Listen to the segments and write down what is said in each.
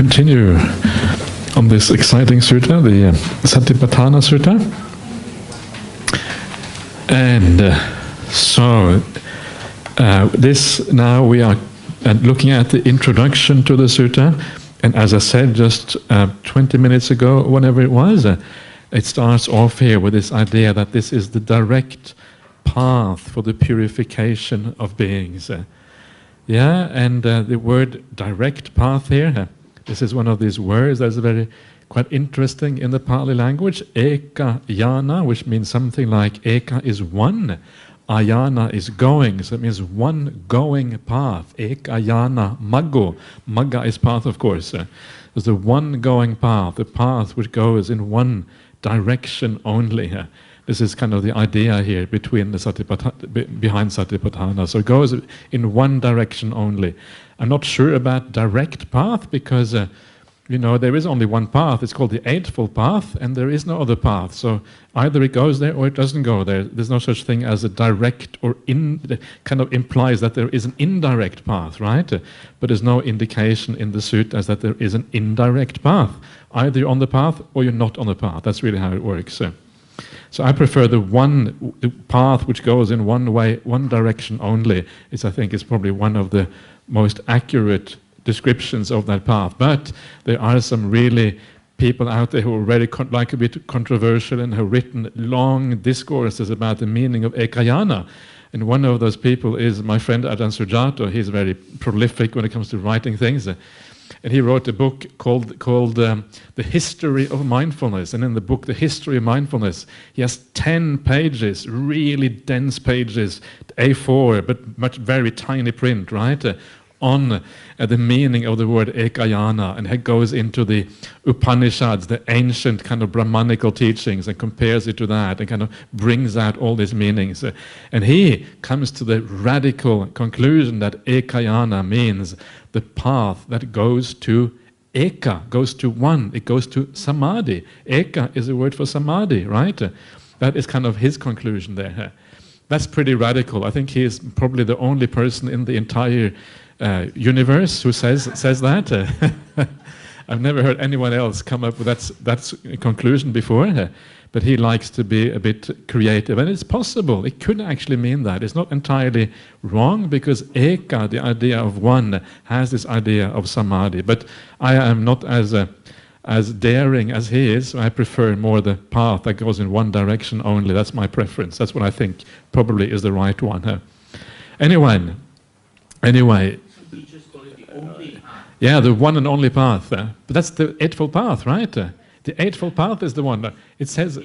continue on this exciting sutta, the Satipatthana Sutta. And this now we are looking at the introduction to the sutta. And as I said just 20 minutes ago, whenever it was, it starts off here with this idea that this is the direct path for the purification of beings. And the word direct path here, this is one of these words that's very quite interesting in the Pali language. Eka yana, which means something like eka is one, ayana is going, so it means one going path. Eka yana maggo, magga is path, of course. There's the one going path, the path which goes in one direction only. This is kind of the idea here between the behind Satipatthana. So it goes in one direction only. I'm not sure about direct path because, there is only one path. It's called the Eightfold Path, and there is no other path. So either it goes there or it doesn't go there. There's no such thing as a direct or kind of implies that there is an indirect path, right? But there's no indication in the suttas that there is an indirect path. Either you're on the path or you're not on the path. That's really how it works. So I prefer the path which goes in one way, one direction only. I think is probably one of the most accurate descriptions of that path. But there are some really people out there who are very like a bit controversial and have written long discourses about the meaning of ekayana. And one of those people is my friend Ajahn Sujato. He's very prolific when it comes to writing things. And he wrote a book called The History of Mindfulness. And in the book, The History of Mindfulness, he has 10 pages, really dense pages, A4, but very tiny print, right? On the meaning of the word ekayana, and he goes into the Upanishads, the ancient kind of Brahmanical teachings, and compares it to that, and kind of brings out all these meanings. And he comes to the radical conclusion that ekayana means the path that goes to eka, goes to one, it goes to samadhi. Eka is a word for samadhi, right? That is kind of his conclusion there. That's pretty radical. I think he is probably the only person in the entire universe who says that. I've never heard anyone else come up with that conclusion before, but he likes to be a bit creative, and it's possible. It could actually mean that. It's not entirely wrong, because eka, the idea of one, has this idea of samadhi. But I am not as daring as he is. So I prefer more the path that goes in one direction only. That's my preference. That's what I think probably is the right one. Anyway. Yeah, the one and only path. But that's the Eightfold Path, right? The Eightfold Path is the one. It says,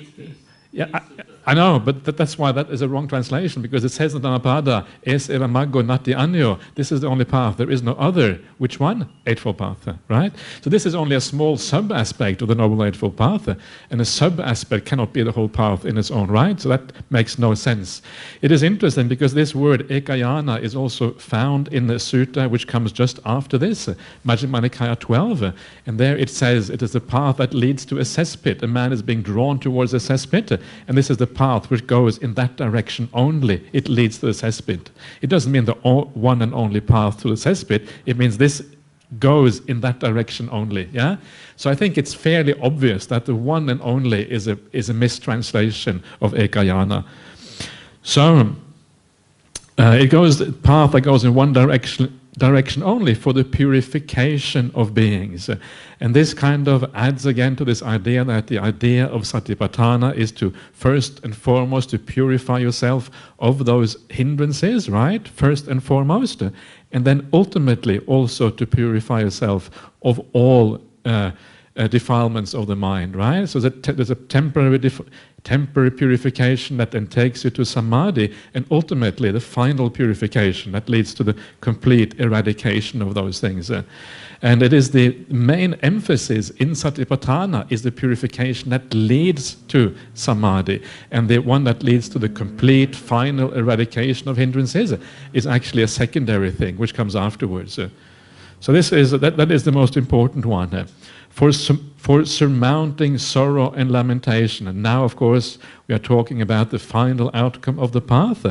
yeah, I know, but that's why that is a wrong translation, because it says in Dhammapada, es eva maggo nati anyo. This is the only path. There is no other. Which one? Eightfold Path, right? So this is only a small sub-aspect of the Noble Eightfold Path, and a sub-aspect cannot be the whole path in its own right, so that makes no sense. It is interesting because this word ekayana is also found in the sutta which comes just after this, Majjhima Nikaya 12, and there it says it is the path that leads to a cesspit. A man is being drawn towards a cesspit, and this is the path which goes in that direction only. It leads to the cesspit. It doesn't mean the one and only path to the cesspit. It means this goes in that direction only. Yeah. So I think it's fairly obvious that the one and only is a mistranslation of ekayana. So it goes the path that goes in one direction only for the purification of beings. And this kind of adds again to this idea that the idea of Satipatthana is to first and foremost to purify yourself of those hindrances, right? First and foremost. And then ultimately also to purify yourself of all defilements of the mind, right? So that there's a temporary purification that then takes you to samadhi, and ultimately the final purification that leads to the complete eradication of those things. And it is the main emphasis in Satipatthana is the purification that leads to samadhi, and the one that leads to the complete final eradication of hindrances is actually a secondary thing which comes afterwards. So this is that is the most important one. For surmounting sorrow and lamentation. And now, of course, we are talking about the final outcome of the path,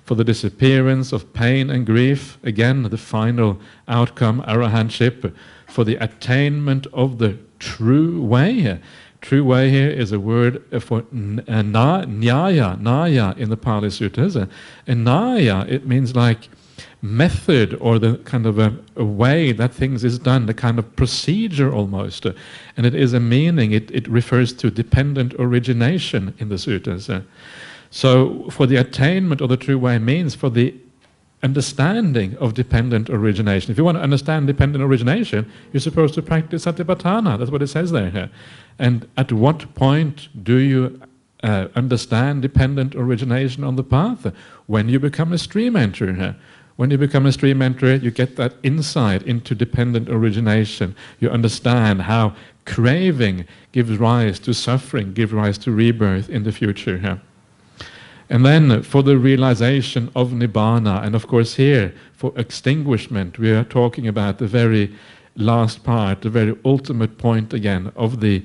for the disappearance of pain and grief. Again, the final outcome, arahantship, for the attainment of the true way. True way here is a word for nyaya in the Pali Sutras. And nyaya, it means like method, or the kind of a way that things is done, the kind of procedure almost. And it is a meaning, it refers to dependent origination in the sutras. So for the attainment of the true way means for the understanding of dependent origination. If you want to understand dependent origination, you're supposed to practice satipatthana. That's what it says there. And at what point do you understand dependent origination on the path? When you become a stream enterer. When you become a stream enterer, you get that insight into dependent origination. You understand how craving gives rise to suffering, gives rise to rebirth in the future. And then for the realization of Nibbana, and of course here, for extinguishment, we are talking about the very last part, the very ultimate point again of the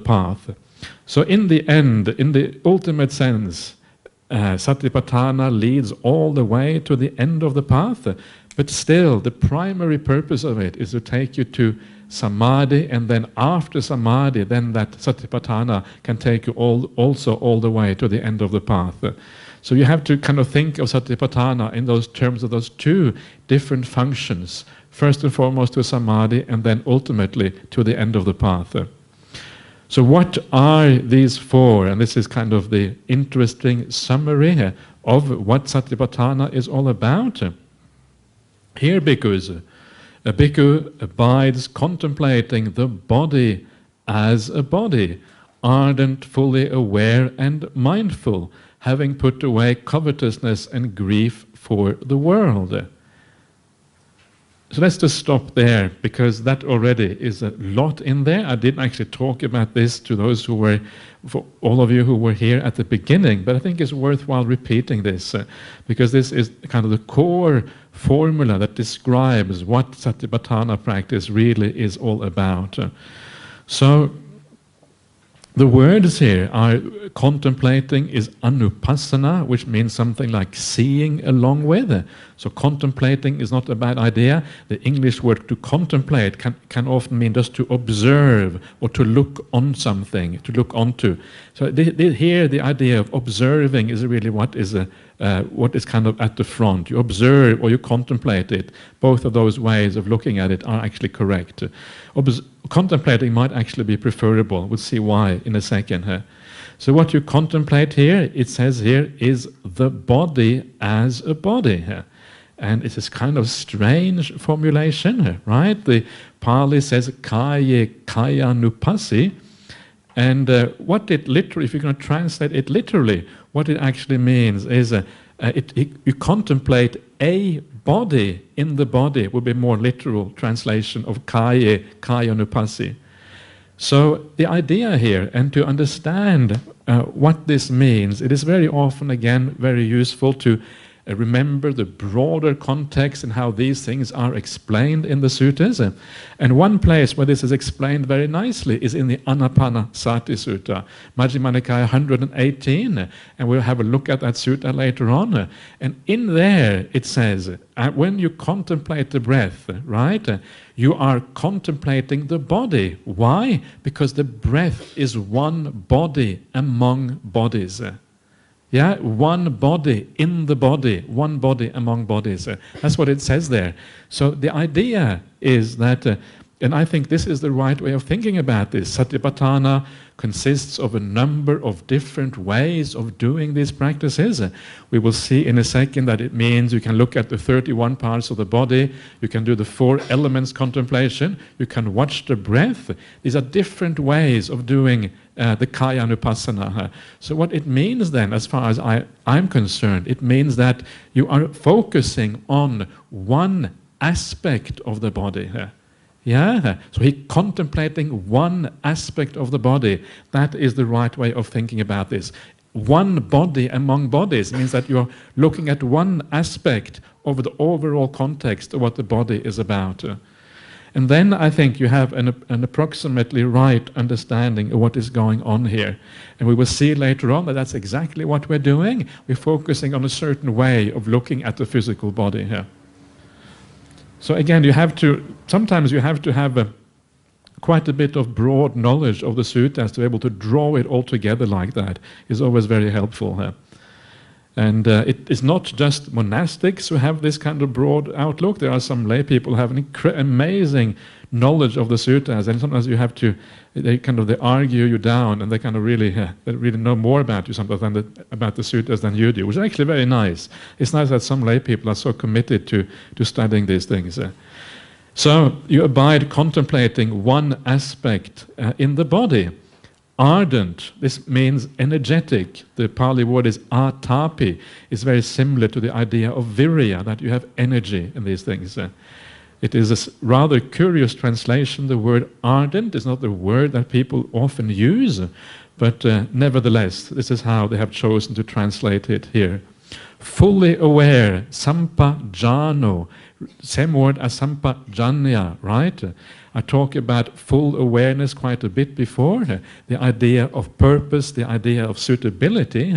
path. So in the end, in the ultimate sense, Satipatthana leads all the way to the end of the path, but still the primary purpose of it is to take you to Samadhi, and then after Samadhi, then that Satipatthana can take you also all the way to the end of the path. So you have to kind of think of Satipatthana in those terms of those two different functions, first and foremost to Samadhi, and then ultimately to the end of the path. So what are these four? And this is kind of the interesting summary of what Satipatthana is all about. Here, bhikkhus, a bhikkhu abides contemplating the body as a body, ardent, fully aware and mindful, having put away covetousness and grief for the world. So let's just stop there, because that already is a lot in there. I didn't actually talk about this to those who were, for all of you who were here at the beginning, but I think it's worthwhile repeating this, because this is kind of the core formula that describes what Satipatthana practice really is all about. So the words here are contemplating is anupassana, which means something like seeing along with. So contemplating is not a bad idea. The English word to contemplate can often mean just to observe or to look on something, to look onto. So here the idea of observing is really what is kind of at the front. You observe or you contemplate it. Both of those ways of looking at it are actually correct. Contemplating might actually be preferable. We'll see why in a second. So what you contemplate here, it says here, is the body as a body. And it's this kind of strange formulation, right? The Pali says kaya nupasi. And what it literally, if you're going to translate it literally, what it actually means is you contemplate a body in the body, would be more literal translation of kaya nupasi. So the idea here, and to understand what this means, it is very often, again, very useful to remember the broader context and how these things are explained in the sutras. And one place where this is explained very nicely is in the Anapanasati Sutta, Majjhima Nikaya 118, and we'll have a look at that sutta later on. And in there it says, when you contemplate the breath, right, you are contemplating the body. Why? Because the breath is one body among bodies. Yeah, one body in the body, one body among bodies. That's what it says there. So the idea is that, and I think this is the right way of thinking about this. Satipatthana consists of a number of different ways of doing these practices. We will see in a second that it means you can look at the 31 parts of the body, you can do the 4 elements contemplation, you can watch the breath. These are different ways of doing the kaya anupassana. So what it means then, as far as I'm concerned, it means that you are focusing on one aspect of the body. Yeah, so he contemplating one aspect of the body. That is the right way of thinking about this. One body among bodies means that you're looking at one aspect of the overall context of what the body is about. And then I think you have an approximately right understanding of what is going on here. And we will see later on that that's exactly what we're doing. We're focusing on a certain way of looking at the physical body here. So again, sometimes you have to have quite a bit of broad knowledge of the suttas to be able to draw it all together like that is always very helpful. And it is not just monastics who have this kind of broad outlook. There are some lay people who have an amazing knowledge of the suttas, and sometimes they argue you down, and they kind of really know more about you sometimes about the suttas than you do, which is actually very nice. It's nice that some lay people are so committed to studying these things. So you abide contemplating one aspect in the body. Ardent, this means energetic. The Pali word is atapi. It's very similar to the idea of virya, that you have energy in these things. It is a rather curious translation. The word ardent is not the word that people often use, but nevertheless, this is how they have chosen to translate it here. Fully aware, sampajano, same word as sampajanya, right? I talked about full awareness quite a bit before, the idea of purpose, the idea of suitability.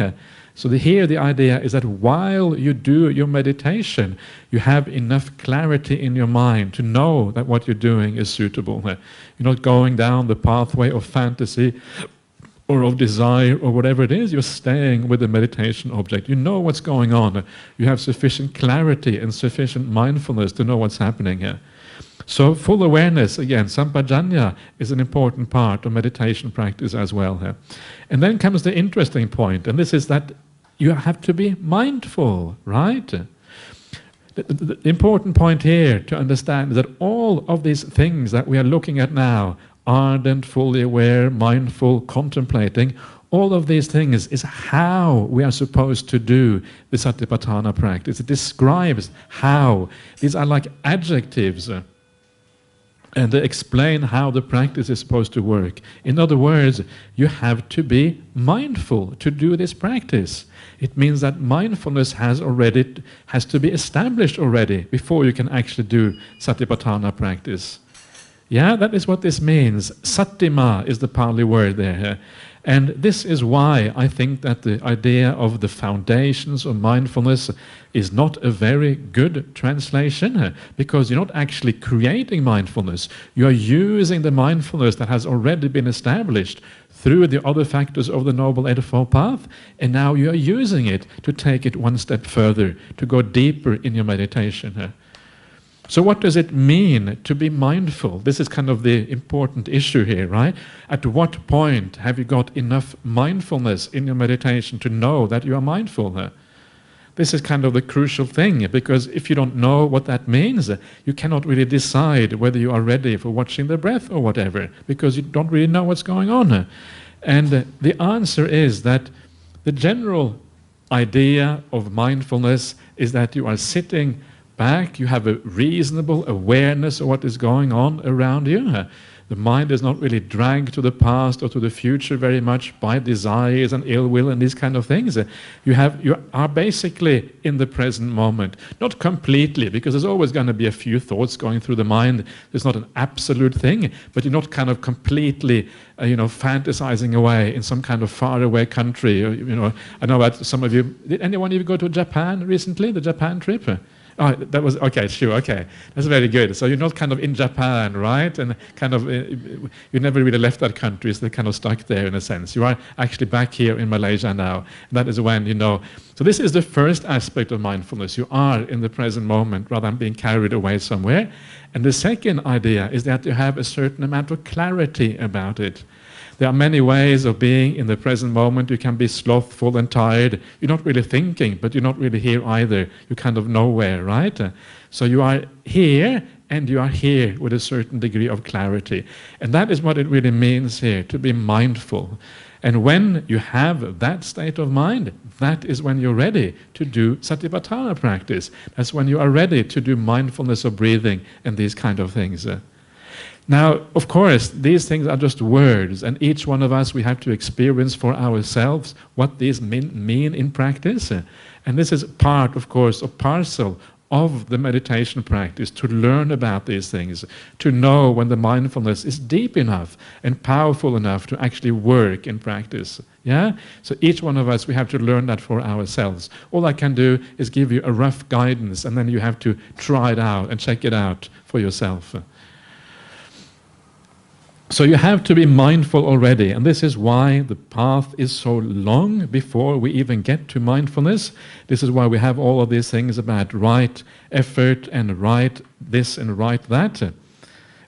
So here the idea is that while you do your meditation, you have enough clarity in your mind to know that what you're doing is suitable. You're not going down the pathway of fantasy or of desire or whatever it is. You're staying with the meditation object. You know what's going on. You have sufficient clarity and sufficient mindfulness to know what's happening here. So full awareness, again, sampajanya is an important part of meditation practice as well here. And then comes the interesting point, and this is that you have to be mindful, right? The important point here to understand is that all of these things that we are looking at now, ardent, fully aware, mindful, contemplating, all of these things is how we are supposed to do the Satipatthana practice. It describes how. These are like adjectives. And they explain how the practice is supposed to work. In other words, you have to be mindful to do this practice. It means that mindfulness has to be established already before you can actually do Satipatthana practice. Yeah, that is what this means. Sattima is the Pali word there. And this is why I think that the idea of the foundations of mindfulness is not a very good translation, because you're not actually creating mindfulness. You are using the mindfulness that has already been established through the other factors of the Noble Eightfold Path, and now you are using it to take it one step further, to go deeper in your meditation. So what does it mean to be mindful? This is kind of the important issue here, right? At what point have you got enough mindfulness in your meditation to know that you are mindful? This is kind of the crucial thing, because if you don't know what that means, you cannot really decide whether you are ready for watching the breath or whatever, because you don't really know what's going on. And the answer is that the general idea of mindfulness is that you are sitting back, you have a reasonable awareness of what is going on around you. The mind is not really dragged to the past or to the future very much by desires and ill will and these kind of things. You are basically in the present moment. Not completely, because there's always going to be a few thoughts going through the mind. It's not an absolute thing, but you're not kind of completely fantasizing away in some kind of faraway country. I know that some of you, did anyone even go to Japan recently, the Japan trip? Oh, that was, okay, sure, okay. That's very good. So you're not kind of in Japan, right? And kind of, you never really left that country, so they're kind of stuck there in a sense. You are actually back here in Malaysia now. And that is when, So this is the first aspect of mindfulness. You are in the present moment rather than being carried away somewhere. And the second idea is that you have a certain amount of clarity about it. There are many ways of being in the present moment. You can be slothful and tired. You're not really thinking, but you're not really here either. You're kind of nowhere, right? So you are here, and you are here with a certain degree of clarity. And that is what it really means here, to be mindful. And when you have that state of mind, that is when you're ready to do Satipatthana practice. That's when you are ready to do mindfulness of breathing and these kind of things. Now, of course, these things are just words, and each one of us, we have to experience for ourselves what these mean in practice. And this is part, of course, of parcel of the meditation practice, to learn about these things, to know when the mindfulness is deep enough and powerful enough to actually work in practice. Yeah? So each one of us, we have to learn that for ourselves. All I can do is give you a rough guidance, and then you have to try it out and check it out for yourself. So you have to be mindful already, and this is why the path is so long before we even get to mindfulness. This is why we have all of these things about right effort and right this and right that.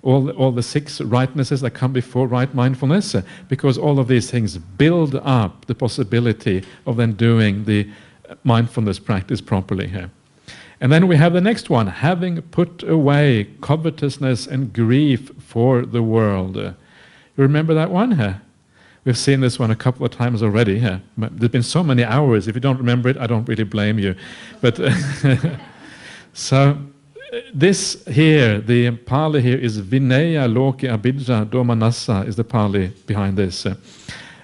All the 6 rightnesses that come before right mindfulness, because all of these things build up the possibility of then doing the mindfulness practice properly here. And then we have the next one, having put away covetousness and grief for the world. You remember that one? We've seen this one a couple of times already. There's been so many hours. If you don't remember it, I don't really blame you. But so this here, the Pali here is Vinaya Loke Abhijja Domanassa is the Pali behind this.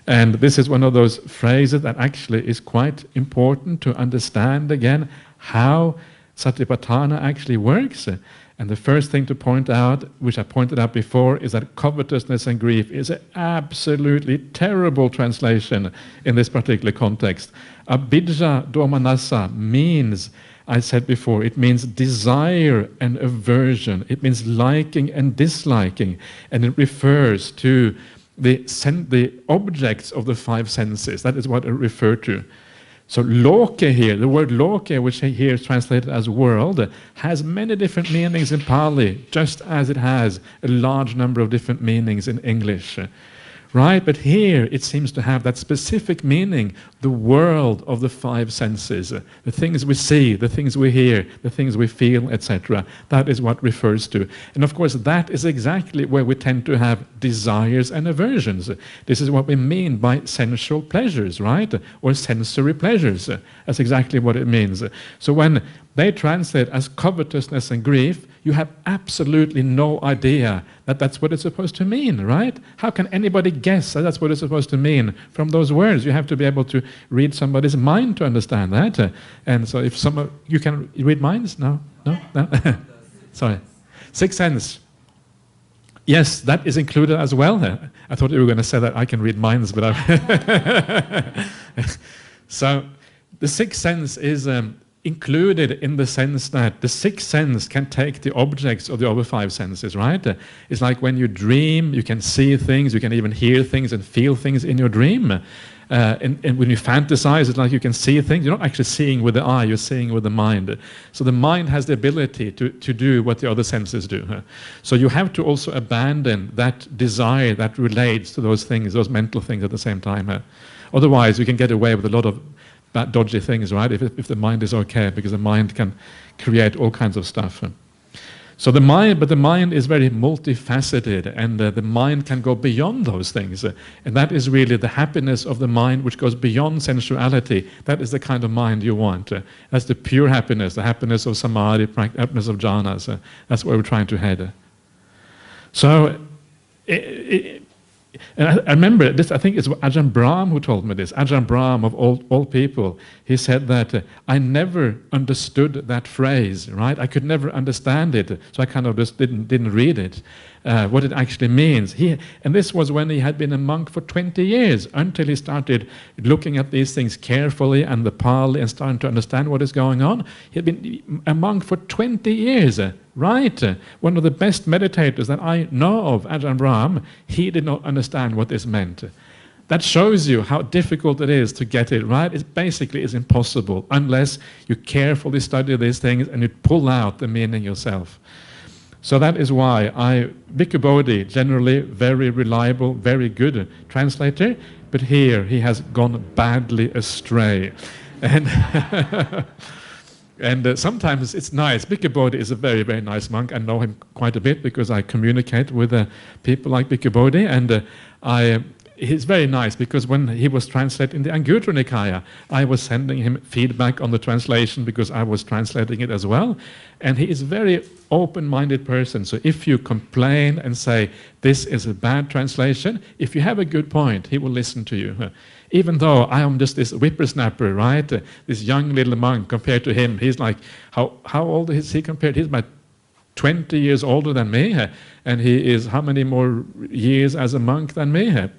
And this is one of those phrases that actually is quite important to understand again how Satipatthana actually works. And the first thing to point out, which I pointed out before, is that covetousness and grief is an absolutely terrible translation in this particular context. Abhijja Domanassa means, I said before, it means desire and aversion. It means liking and disliking. And it refers to the objects of the 5 senses. That is what it refers to. So loke here, the word loke, which here is translated as world, has many different meanings in Pali, just as it has a large number of different meanings in English. Right? But here it seems to have that specific meaning, the world of the 5 senses, the things we see, the things we hear, the things we feel, etc. That is what refers to. And of course that is exactly where we tend to have desires and aversions. This is what we mean by sensual pleasures, right? Or sensory pleasures. That's exactly what it means. So when they translate as covetousness and grief, you have absolutely no idea that that's what it's supposed to mean, right? How can anybody guess that that's what it's supposed to mean from those words? You have to be able to read somebody's mind to understand that. And so if you can read minds? No? Sorry. 6th sense. Yes, that is included as well. I thought you were going to say that I can read minds, but So the 6th sense is included in the sense that the 6th sense can take the objects of the other 5 senses, right? It's like when you dream, you can see things, you can even hear things and feel things in your dream. And when you fantasize, it's like you can see things. You're not actually seeing with the eye, you're seeing with the mind. So the mind has the ability to do what the other senses do. So you have to also abandon that desire that relates to those things, those mental things at the same time. Otherwise, you can get away with a lot of bad, dodgy things, right? If the mind is okay, because the mind can create all kinds of stuff. So the mind is very multifaceted, and the mind can go beyond those things. And that is really the happiness of the mind, which goes beyond sensuality. That is the kind of mind you want. That's the pure happiness, the happiness of samadhi, happiness of jhanas. That's where we're trying to head. So, and I remember this, I think it's Ajahn Brahm who told me this. Ajahn Brahm, of all people, he said that I never understood that phrase, right? I could never understand it, so I kind of just didn't read it, what it actually means. And this was when he had been a monk for 20 years, until he started looking at these things carefully and the Pali and starting to understand what is going on. He had been a monk for 20 years. Right, one of the best meditators that I know of, Ajahn Brahm, he did not understand what this meant. That shows you how difficult it is to get it right. It basically is impossible unless you carefully study these things and you pull out the meaning yourself. So that is why Bhikkhu Bodhi, generally very reliable, very good translator, but here he has gone badly astray. And sometimes it's nice. Bhikkhu Bodhi is a very, very nice monk. I know him quite a bit because I communicate with people like Bhikkhu Bodhi. And he's very nice because when he was translating the Anguttara Nikaya, I was sending him feedback on the translation because I was translating it as well. And he is a very open-minded person. So if you complain and say, this is a bad translation, if you have a good point, he will listen to you. Even though I am just this whippersnapper, right? This young little monk, compared to him, he's like, how old is he compared? He's about 20 years older than me, and he is how many more years as a monk than me?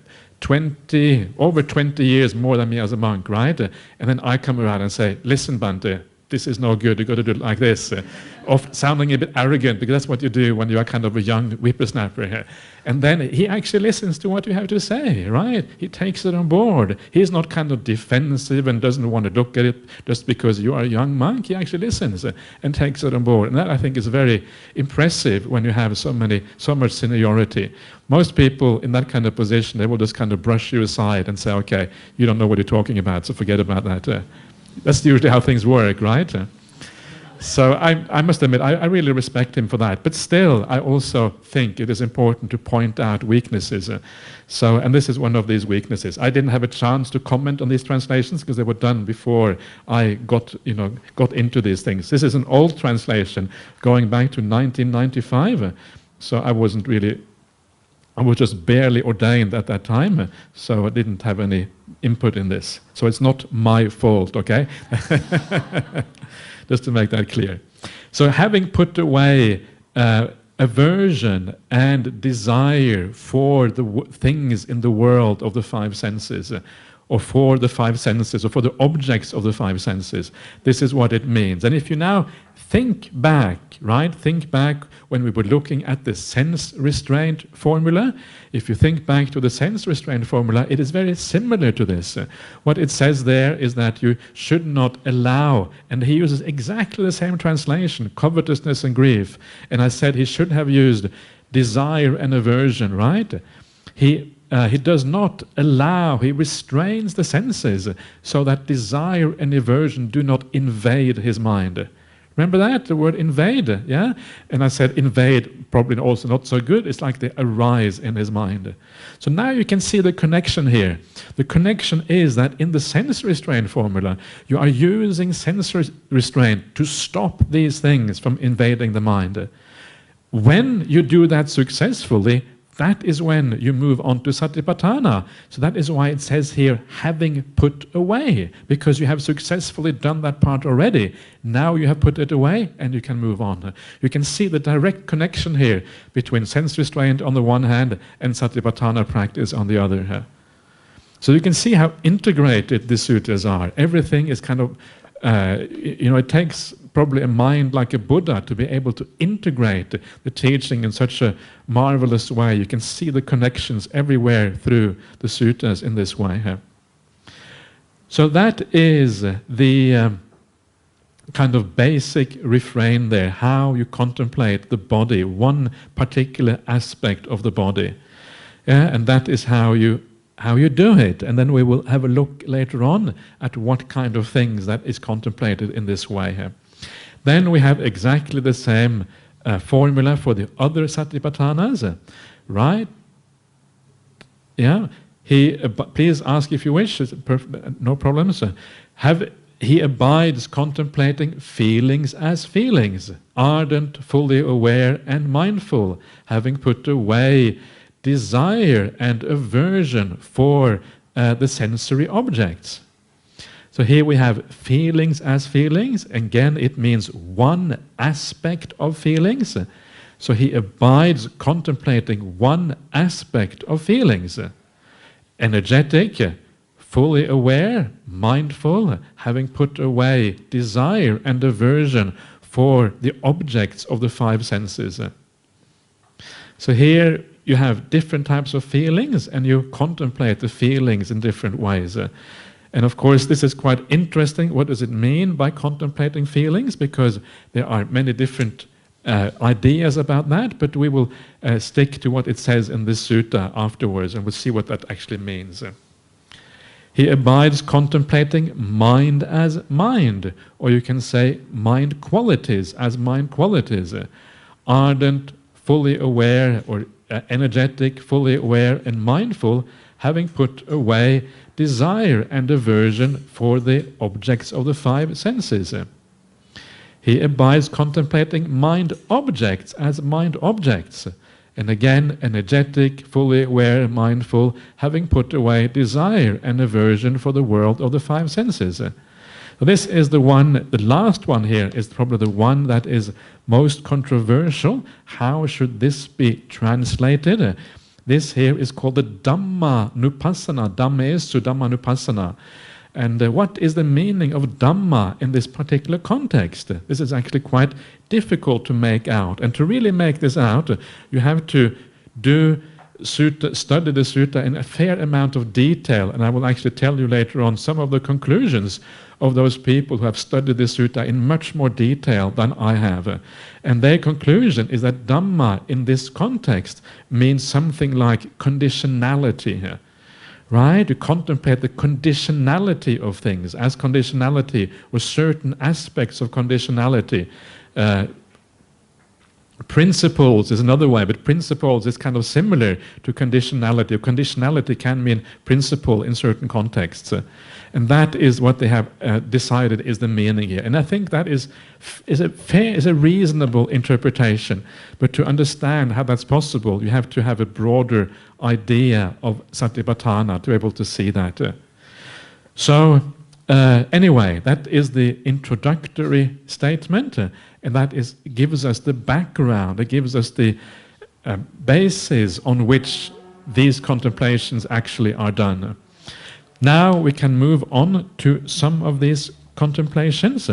over 20 years more than me as a monk, right? And then I come around and say, listen, Bante, this is no good, you've got to do it like this. Of sounding a bit arrogant, because that's what you do when you are kind of a young whippersnapper here. And then he actually listens to what you have to say, right? He takes it on board. He's not kind of defensive and doesn't want to look at it just because you are a young monk. He actually listens and takes it on board. And that, I think, is very impressive when you have so much seniority. Most people in that kind of position, they will just kind of brush you aside and say, okay, you don't know what you're talking about, so forget about that. That's usually how things work, right? So I must admit, I really respect him for that. But still, I also think it is important to point out weaknesses. And this is one of these weaknesses. I didn't have a chance to comment on these translations because they were done before I got into these things. This is an old translation going back to 1995. So I was just barely ordained at that time, so I didn't have any input in this. So it's not my fault, okay? Just to make that clear. So having put away aversion and desire for the things in the world of the five senses, or for the five senses, or for the objects of the five senses, this is what it means. And if you now think back, right? Think back when we were looking at the sense restraint formula. If you think back to the sense restraint formula, it is very similar to this. What it says there is that you should not allow, and he uses exactly the same translation, covetousness and grief. And I said he should have used desire and aversion, right? He does not allow, he restrains the senses so that desire and aversion do not invade his mind. Remember that, the word invade, yeah? And I said invade, probably also not so good. It's like they arise in his mind. So now you can see the connection here. The connection is that in the sense restraint formula, you are using sense restraint to stop these things from invading the mind. When you do that successfully, that is when you move on to satipatthana. So that is why it says here, having put away, because you have successfully done that part already. Now you have put it away and you can move on. You can see the direct connection here between sense restraint on the one hand and satipatthana practice on the other. So you can see how integrated the sutras are. Everything is kind of, it takes probably a mind like a Buddha to be able to integrate the teaching in such a marvelous way. You can see the connections everywhere through the sutras in this way. So that is the kind of basic refrain there, how you contemplate the body, one particular aspect of the body. And that is how you do it. And then we will have a look later on at what kind of things that is contemplated in this way. Then we have exactly the same formula for the other satipatthanas, right? Yeah. Please ask if you wish. No problem, sir. He abides contemplating feelings as feelings, ardent, fully aware, and mindful, having put away desire and aversion for the sensory objects. So here we have feelings as feelings. Again, it means one aspect of feelings. So he abides contemplating one aspect of feelings. Energetic, fully aware, mindful, having put away desire and aversion for the objects of the five senses. So here you have different types of feelings and you contemplate the feelings in different ways. And of course, this is quite interesting. What does it mean by contemplating feelings? Because there are many different ideas about that, but we will stick to what it says in this sutta afterwards, and we'll see what that actually means. He abides contemplating mind as mind, or you can say mind qualities as mind qualities. Ardent, fully aware, or energetic, fully aware and mindful, having put away desire and aversion for the objects of the five senses. He abides contemplating mind objects as mind objects, and again energetic, fully aware, mindful, having put away desire and aversion for the world of the five senses. So this is the last one here is probably the one that is most controversial. How should this be translated? This here is called the Dhamma Nupassana. Dhamma is to Dhamma Nupassana. And what is the meaning of Dhamma in this particular context? This is actually quite difficult to make out. And to really make this out, you have to study the sutta in a fair amount of detail. And I will actually tell you later on some of the conclusions of those people who have studied the sutta in much more detail than I have. And their conclusion is that Dhamma in this context means something like conditionality here. Right? To contemplate the conditionality of things, as conditionality or certain aspects of conditionality. Principles is another way, but principles is kind of similar to conditionality. Conditionality can mean principle in certain contexts. And that is what they have decided is the meaning here. And I think that is a reasonable interpretation. But to understand how that's possible, you have to have a broader idea of Satipatthana to be able to see that. Anyway, that is the introductory statement, and that gives us the background, it gives us the basis on which these contemplations actually are done. Now we can move on to some of these contemplations.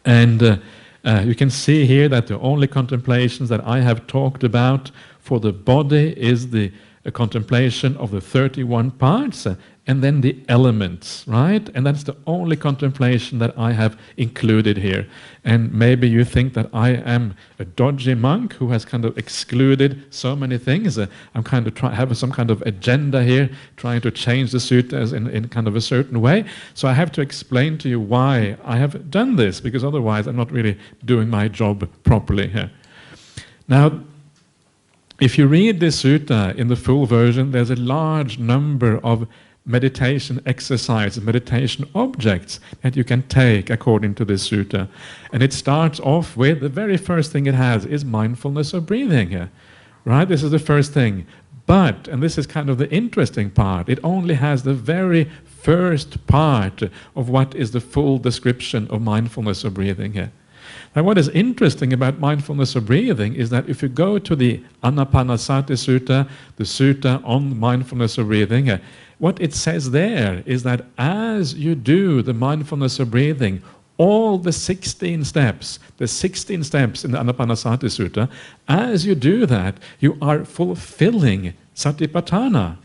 And you can see here that the only contemplations that I have talked about for the body is the contemplation of the 31 parts and then the elements, right? And that's the only contemplation that I have included here. And maybe you think that I am a dodgy monk who has kind of excluded so many things. I'm kind of have some kind of agenda here, trying to change the suttas in kind of a certain way. So I have to explain to you why I have done this, because otherwise I'm not really doing my job properly here. Now, if you read this sutta in the full version, there's a large number of meditation exercises, meditation objects that you can take according to this sutta. And it starts off with, the very first thing it has is mindfulness of breathing. Right? This is the first thing. But, and this is kind of the interesting part, it only has the very first part of what is the full description of mindfulness of breathing here. Now, what is interesting about mindfulness of breathing is that if you go to the Anapanasati Sutta, the sutta on mindfulness of breathing, what it says there is that as you do the mindfulness of breathing, all the 16 steps in the Anapanasati Sutta, as you do that, you are fulfilling Satipatthana.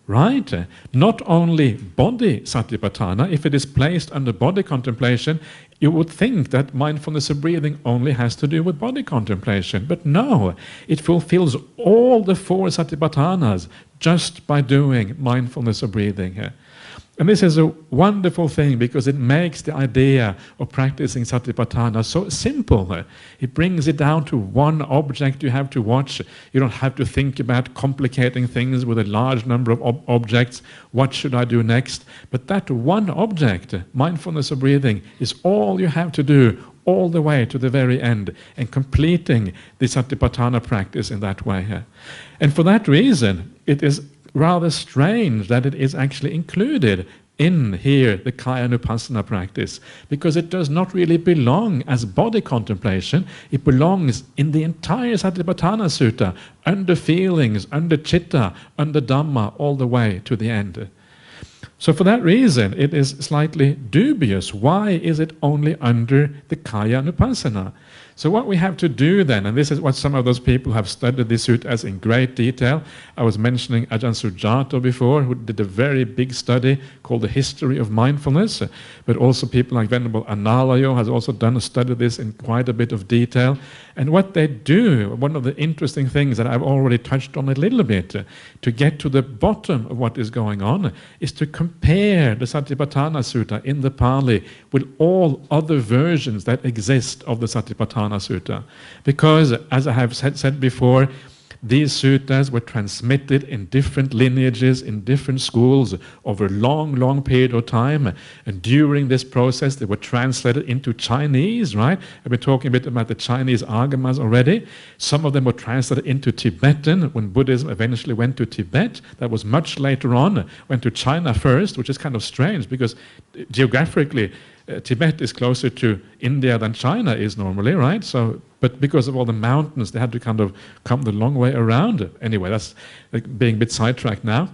Right? Not only body Satipatthana, if it is placed under body contemplation, you would think that mindfulness of breathing only has to do with body contemplation. But no, it fulfills all the 4 Satipatthanas just by doing mindfulness of breathing. And this is a wonderful thing because it makes the idea of practicing Satipatthana so simple. It brings it down to one object you have to watch. You don't have to think about complicating things with a large number of objects. What should I do next? But that one object, mindfulness of breathing, is all you have to do all the way to the very end and completing the Satipatthana practice in that way. And for that reason, it is rather strange that it is actually included in here, the Kayanupassana practice, because it does not really belong as body contemplation. It belongs in the entire Satipatthana Sutta, under feelings, under citta, under Dhamma, all the way to the end. So for that reason, it is slightly dubious. Why is it only under the Kayanupassana? So what we have to do then, and this is what some of those people have studied this sutta in great detail. I was mentioning Ajahn Sujato before, who did a very big study called The History of Mindfulness, but also people like Venerable Analayo has also done a study of this in quite a bit of detail. And what they do, one of the interesting things that I've already touched on a little bit, to get to the bottom of what is going on, is to compare the Satipatthana Sutta in the Pali with all other versions that exist of the Satipatthana Sutta. Because, as I have said before, these suttas were transmitted in different lineages, in different schools, over a long, long period of time. And during this process, they were translated into Chinese, right? I've been talking a bit about the Chinese agamas already. Some of them were translated into Tibetan when Buddhism eventually went to Tibet. That was much later on. Went to China first, which is kind of strange because geographically, Tibet is closer to India than China is normally, right? So, but because of all the mountains, they had to kind of come the long way around. Anyway, that's being a bit sidetracked now.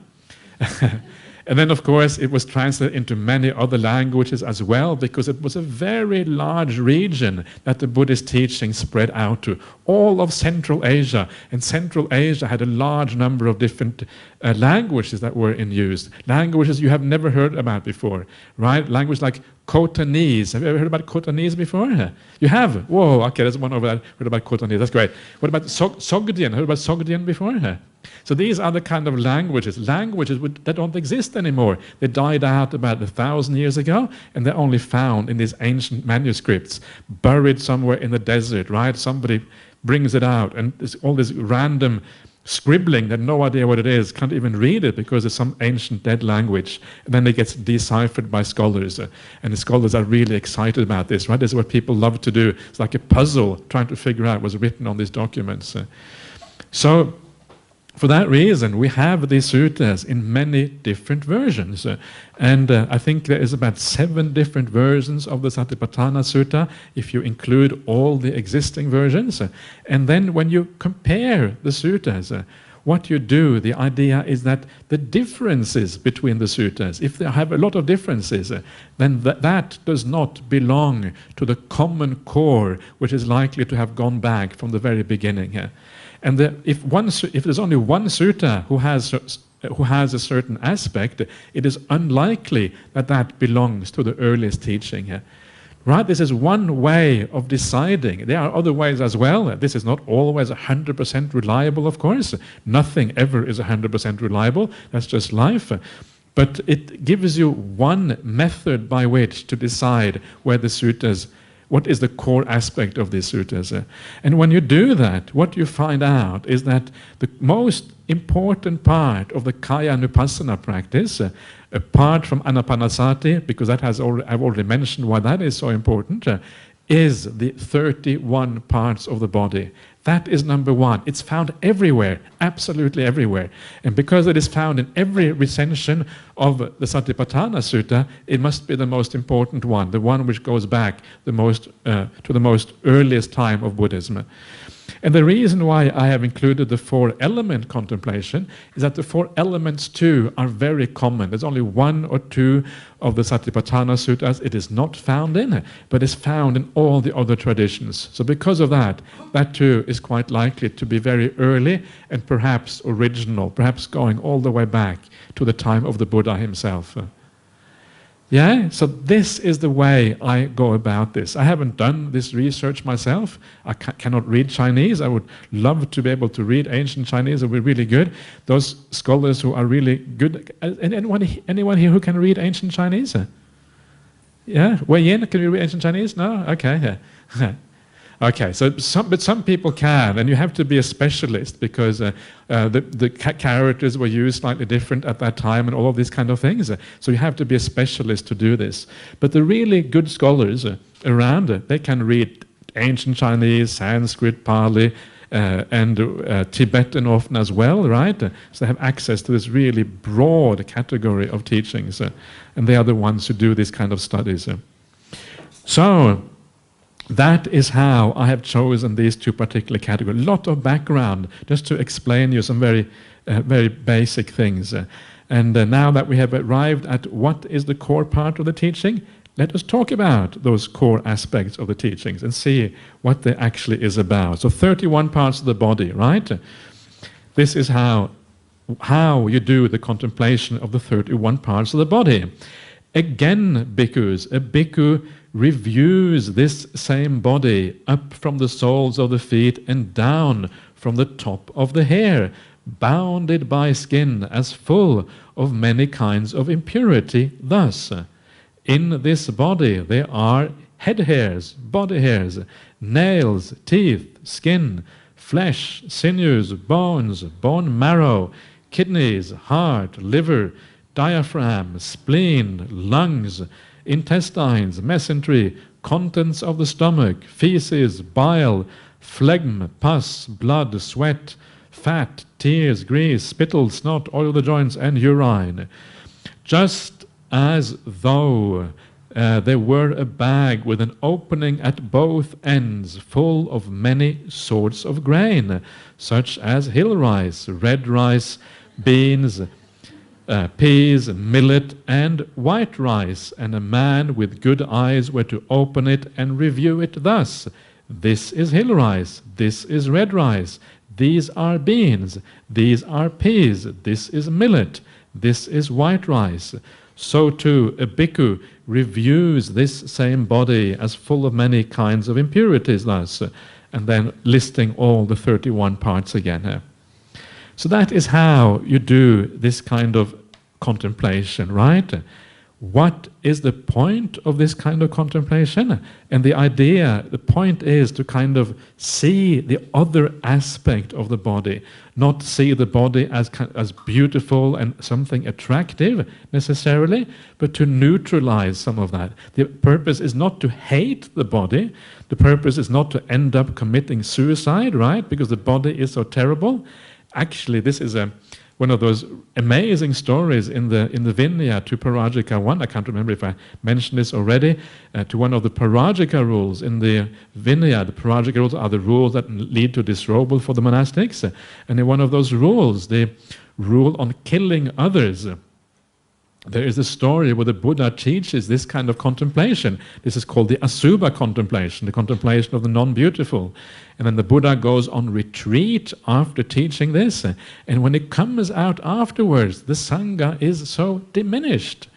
And then, of course, it was translated into many other languages as well, because it was a very large region that the Buddhist teaching spread out to. All of Central Asia. And Central Asia had a large number of different languages that were in use. Languages you have never heard about before, right? Language like Khotanese. Have you ever heard about Khotanese before? You have? Whoa, okay, there's one over there. Heard about Khotanese, that's great. What about Sogdian? Heard about Sogdian before? So these are the kind of languages that don't exist anymore. They died out about 1,000 years ago, and they're only found in these ancient manuscripts, buried somewhere in the desert, right? Somebody brings it out, and there's all this random scribbling that no idea what it is, can't even read it because it's some ancient dead language. And then it gets deciphered by scholars, and the scholars are really excited about this, right? This is what people love to do. It's like a puzzle trying to figure out what's written on these documents. So for that reason, we have these suttas in many different versions. And I think there is about 7 different versions of the Satipatthana Sutta, if you include all the existing versions. And then when you compare the suttas, what you do, the idea is that the differences between the suttas, if they have a lot of differences, then that does not belong to the common core, which is likely to have gone back from the very beginning. And if there's only one sutta who has a certain aspect, it is unlikely that that belongs to the earliest teaching. Right? This is one way of deciding. There are other ways as well. This is not always 100% reliable, of course. Nothing ever is 100% reliable. That's just life. But it gives you one method by which to decide where the suttas, what is the core aspect of these suttas. And when you do that, what you find out is that the most important part of the Kaya-Nupassana practice, apart from Anapanasati, because I've already mentioned why that is so important, is the 31 parts of the body. That is number one. It's found everywhere, absolutely everywhere. And because it is found in every recension of the Satipatthana Sutta, it must be the most important one, the one which goes back to the most earliest time of Buddhism. And the reason why I have included the 4-element contemplation is that the 4 elements too are very common. There's only 1 or 2 of the Satipatthana Suttas it is not found in, but is found in all the other traditions. So because of that, that too is quite likely to be very early and perhaps original, perhaps going all the way back to the time of the Buddha himself. Yeah, so this is the way I go about this. I haven't done this research myself. I cannot read Chinese. I would love to be able to read ancient Chinese. It would be really good. Those scholars who are really good. Anyone here who can read ancient Chinese? Yeah, Wei Yin, can you read ancient Chinese? No? Okay. Okay, so some people can, and you have to be a specialist because the characters were used slightly different at that time and all of these kind of things. So you have to be a specialist to do this. But the really good scholars around, they can read ancient Chinese, Sanskrit, Pali, and Tibetan often as well, right? So they have access to this really broad category of teachings, and they are the ones who do these kind of studies. So that is how I have chosen these 2 particular categories. A lot of background, just to explain you some very basic things. And now that we have arrived at what is the core part of the teaching, let us talk about those core aspects of the teachings and see what they actually is about. So 31 parts of the body, right? This is how you do the contemplation of the 31 parts of the body. Again, bhikkhus, a bhikkhu reviews this same body up from the soles of the feet and down from the top of the hair, bounded by skin as full of many kinds of impurity. Thus, in this body there are head hairs, body hairs, nails, teeth, skin, flesh, sinews, bones, bone marrow, kidneys, heart, liver, diaphragm, spleen, lungs, intestines, mesentery, contents of the stomach, feces, bile, phlegm, pus, blood, sweat, fat, tears, grease, spittle, snot, oil of the joints, and urine. Just as though there were a bag with an opening at both ends, full of many sorts of grain, such as hill rice, red rice, beans, peas, millet, and white rice. And a man with good eyes were to open it and review it thus: this is hill rice, this is red rice, these are beans, these are peas, this is millet, this is white rice. So too a bhikkhu reviews this same body as full of many kinds of impurities thus, and then listing all the 31 parts again. So that is how you do this kind of contemplation, right? What is the point of this kind of contemplation? And the point is to kind of see the other aspect of the body, not see the body as beautiful and something attractive necessarily, but to neutralize some of that. The purpose is not to hate the body. The purpose is not to end up committing suicide, right? Because the body is so terrible. Actually, this is one of those amazing stories in the Vinaya to Parajika 1. I can't remember if I mentioned this already. To one of the Parajika rules in the Vinaya. The Parajika rules are the rules that lead to disrobal for the monastics. And in one of those rules, the rule on killing others, there is a story where the Buddha teaches this kind of contemplation. This is called the Asubha contemplation, the contemplation of the non-beautiful. And then the Buddha goes on retreat after teaching this. And when it comes out afterwards, the Sangha is so diminished.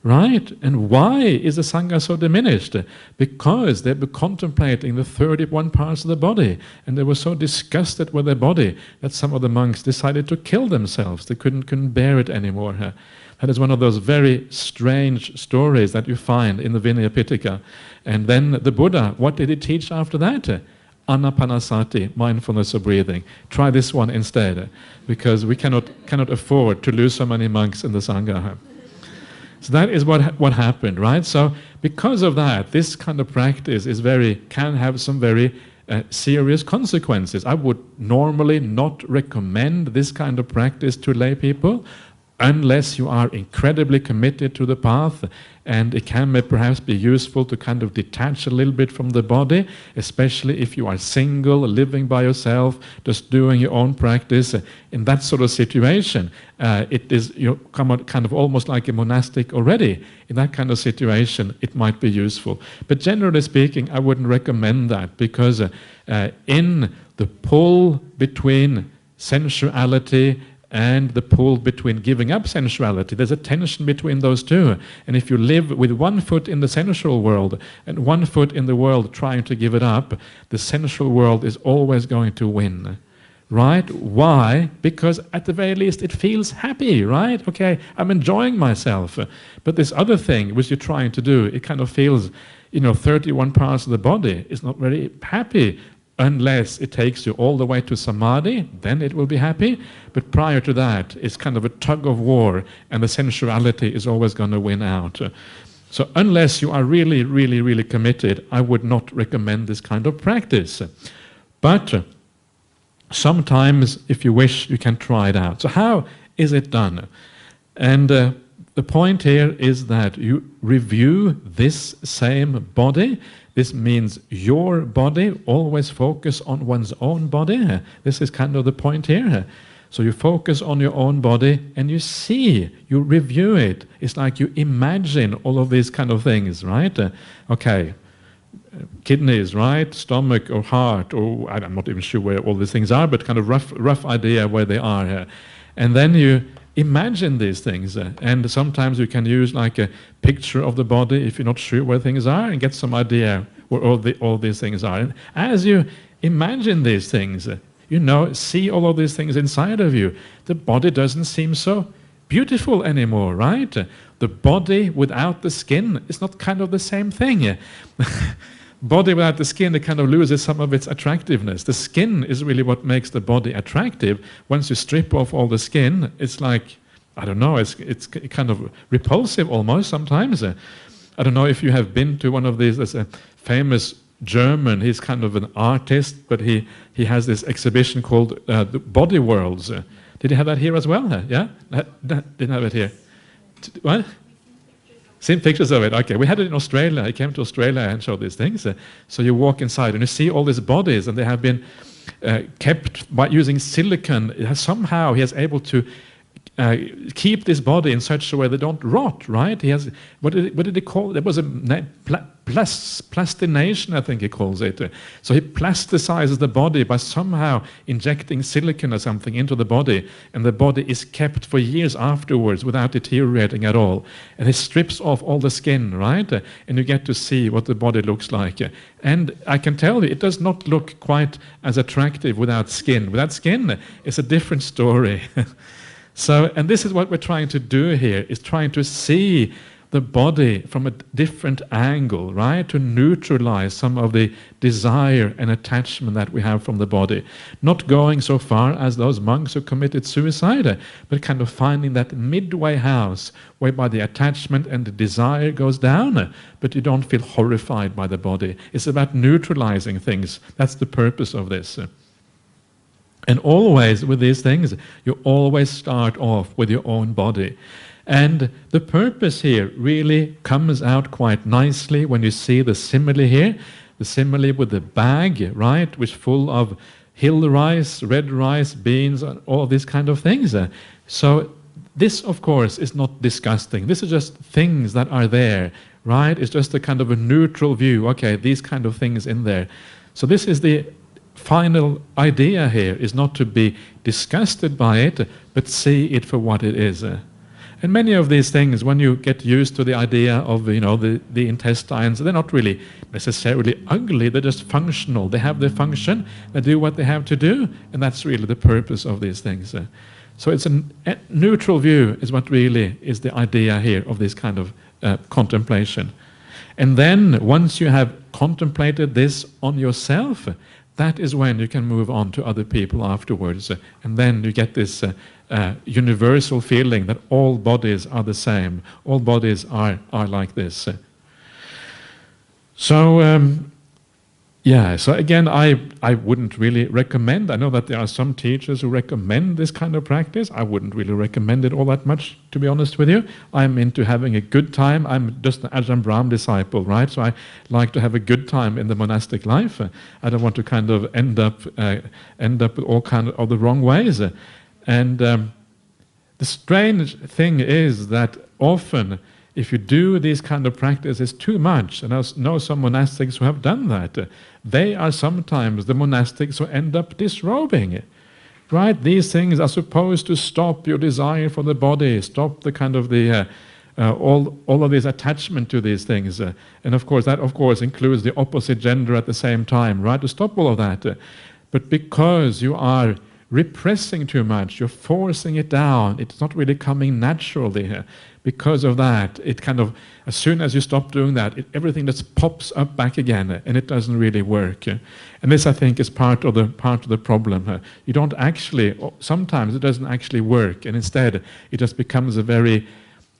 Right? And why is the Sangha so diminished? Because they were contemplating the 31 parts of the body, and they were so disgusted with their body that some of the monks decided to kill themselves. They couldn't bear it anymore. That is one of those very strange stories that you find in the Vinaya Pitaka. And then the Buddha, what did he teach after that? Anapanasati, mindfulness of breathing. Try this one instead, because we cannot afford to lose so many monks in the Sangha. So that is what happened, right? So because of that, this kind of practice can have some very serious consequences. I would normally not recommend this kind of practice to lay people unless you are incredibly committed to the path, and it can perhaps be useful to kind of detach a little bit from the body, especially if you are single, living by yourself, just doing your own practice. In that sort of situation, you come out kind of almost like a monastic already. In that kind of situation, it might be useful. But generally speaking, I wouldn't recommend that, because in the pull between sensuality and the pull between giving up sensuality, there's a tension between those two. And if you live with one foot in the sensual world and one foot in the world trying to give it up, the sensual world is always going to win. Right? Why? Because at the very least it feels happy, right? Okay, I'm enjoying myself. But this other thing which you're trying to do, it kind of feels, 31 parts of the body is not very happy. Unless it takes you all the way to samadhi, then it will be happy. But prior to that, it's kind of a tug of war, and the sensuality is always going to win out. So unless you are really, really, really committed, I would not recommend this kind of practice. But sometimes, if you wish, you can try it out. So how is it done? And the point here is that you review this same body. This means your body, always focus on one's own body. This is kind of the point here. So you focus on your own body and you review it. It's like you imagine all of these kind of things, right? Okay, kidneys, right? Stomach or heart, or I'm not even sure where all these things are, but kind of rough idea where they are. And then you imagine these things, and sometimes you can use like a picture of the body if you're not sure where things are, and get some idea where all these things are. And as you imagine these things, see all of these things inside of you, the body doesn't seem so beautiful anymore, right? The body without the skin is not kind of the same thing. Body without the skin, it kind of loses some of its attractiveness. The skin is really what makes the body attractive. Once you strip off all the skin, it's like, I don't know, it's kind of repulsive almost sometimes. I don't know if you have been to one of these. There's a famous German, he's kind of an artist, but he has this exhibition called the Body Worlds. Did he have that here as well? Yeah? Didn't have it here. What? Seen pictures of it? Okay, we had it in Australia. I came to Australia and showed these things. So you walk inside and you see all these bodies, and they have been kept by using silicon. Somehow he is able to keep this body in such a way they don't rot, right? He has, what did he call it? There was a plastination, I think he calls it. So he plasticizes the body by somehow injecting silicon or something into the body, and the body is kept for years afterwards without deteriorating at all. And he strips off all the skin, right? And you get to see what the body looks like. And I can tell you, it does not look quite as attractive without skin. Without skin, it's a different story. So, and this is what we're trying to do here, is trying to see the body from a different angle, right? To neutralize some of the desire and attachment that we have from the body. Not going so far as those monks who committed suicide, but kind of finding that midway house whereby the attachment and the desire goes down, but you don't feel horrified by the body. It's about neutralizing things. That's the purpose of this. And always with these things, you always start off with your own body. And the purpose here really comes out quite nicely when you see the simile here, the simile with the bag, right, which is full of hill rice, red rice, beans, and all these kind of things. So this, of course, is not disgusting. This is just things that are there, right? It's just a kind of a neutral view. Okay, these kind of things in there. So this is the final idea here, is not to be disgusted by it, but see it for what it is. And many of these things, when you get used to the idea of, the intestines, they're not really necessarily ugly, they're just functional. They have their function, they do what they have to do, and that's really the purpose of these things. So it's a neutral view is what really is the idea here of this kind of contemplation. And then, once you have contemplated this on yourself, that is when you can move on to other people afterwards. And then you get this universal feeling that all bodies are the same. All bodies are like this. So again, I wouldn't really recommend. I know that there are some teachers who recommend this kind of practice. I wouldn't really recommend it all that much, to be honest with you. I'm into having a good time. I'm just an Ajahn Brahmali disciple, right? So I like to have a good time in the monastic life. I don't want to kind of end up with all kind of the wrong ways. And the strange thing is that often, if you do these kind of practices too much, and I know some monastics who have done that, they are sometimes the monastics who end up disrobing. Right? These things are supposed to stop your desire for the body, stop the kind of the all of this attachment to these things, and of course that includes the opposite gender at the same time, right? To stop all of that, but because you are repressing too much, you're forcing it down, it's not really coming naturally. Because of that, it kind of, as soon as you stop doing that, everything just pops up back again, and it doesn't really work. And this, I think, is part of the problem. You don't actually, sometimes it doesn't actually work, and instead it just becomes a very